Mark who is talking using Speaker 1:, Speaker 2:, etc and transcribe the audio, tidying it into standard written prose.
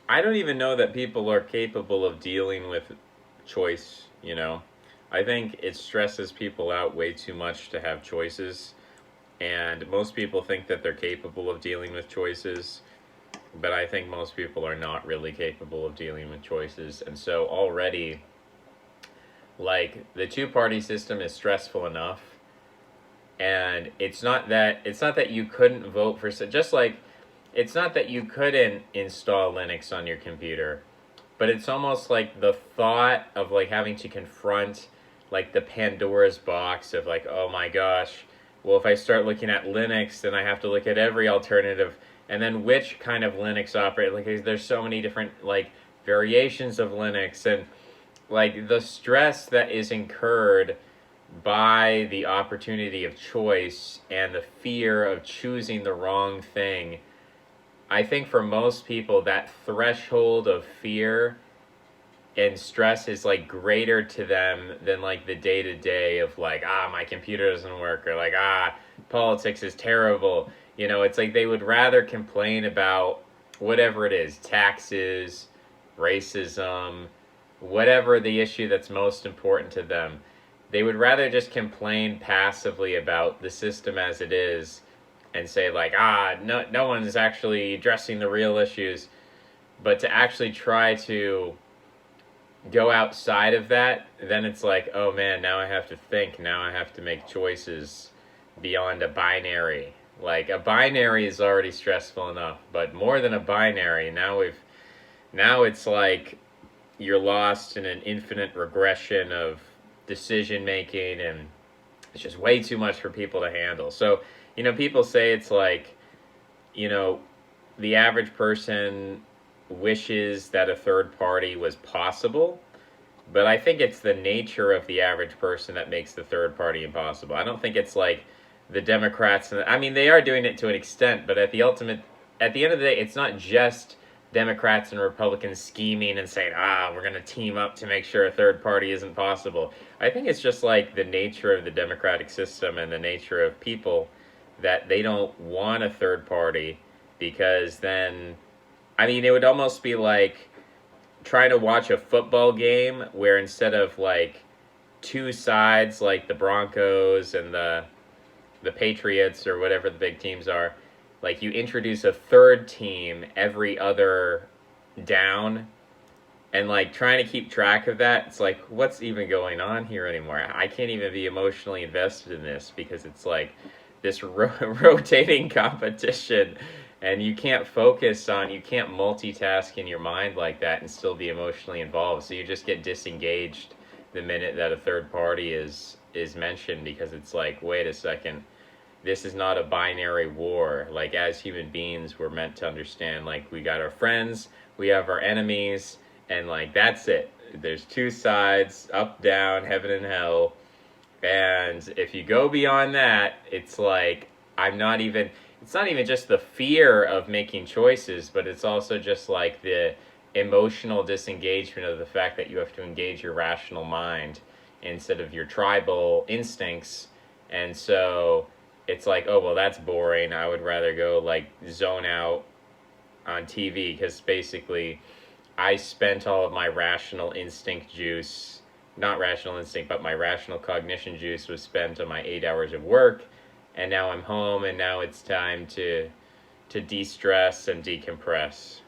Speaker 1: I don't even know that people are capable of dealing with choice, you know. I think it stresses people out way too much to have choices, and most people think that they're capable of dealing with choices, but I think most people are not really capable of dealing with choices. And so already, like, the two-party system is stressful enough, and it's not that you couldn't vote for, just like it's not that you couldn't install Linux on your computer, but it's almost like the thought of like having to confront like the Pandora's box of like, oh my gosh, well, if I start looking at Linux, then I have to look at every alternative, and then which kind of Linux operate, like there's so many different like variations of Linux, and like the stress that is incurred by the opportunity of choice and the fear of choosing the wrong thing. I think for most people, that threshold of fear and stress is like greater to them than like the day to day of like, my computer doesn't work, or like, politics is terrible. You know, it's like they would rather complain about whatever it is, taxes, racism, whatever the issue that's most important to them. They would rather just complain passively about the system as it is and say like, no one's actually addressing the real issues, but to actually try to go outside of that, then it's like, oh man, now I have to think, now I have to make choices beyond a binary. Like a binary is already stressful enough, but more than a binary, now it's like you're lost in an infinite regression of decision making, and it's just way too much for people to handle. So, people say it's like, you know, the average person wishes that a third party was possible, but I think it's the nature of the average person that makes the third party impossible. I don't think it's like the Democrats, and I mean they are doing it to an extent, but at the end of the day, it's not just Democrats and Republicans scheming and saying, we're going to team up to make sure a third party isn't possible. I think it's just like the nature of the democratic system and the nature of people that they don't want a third party, because then, I mean, it would almost be like trying to watch a football game where instead of like two sides like the Broncos and the Patriots or whatever the big teams are, like you introduce a third team every other down, and like trying to keep track of that, it's like, what's even going on here anymore? I can't even be emotionally invested in this because it's like this rotating competition, and you can't multitask in your mind like that and still be emotionally involved. So you just get disengaged the minute that a third party is mentioned, because it's like, wait a second, this is not a binary war. Like, as human beings, we're meant to understand, like, we got our friends, we have our enemies, and like that's it. There's two sides, up, down, heaven and hell. And if you go beyond that, it's like, it's not even just the fear of making choices, but it's also just like the emotional disengagement of the fact that you have to engage your rational mind instead of your tribal instincts. And so it's like, oh, well, that's boring. I would rather go like zone out on TV, because basically I spent all of my rational instinct juice, not rational instinct, but my rational cognition juice was spent on my 8 hours of work, and now I'm home, and now it's time to de-stress and decompress.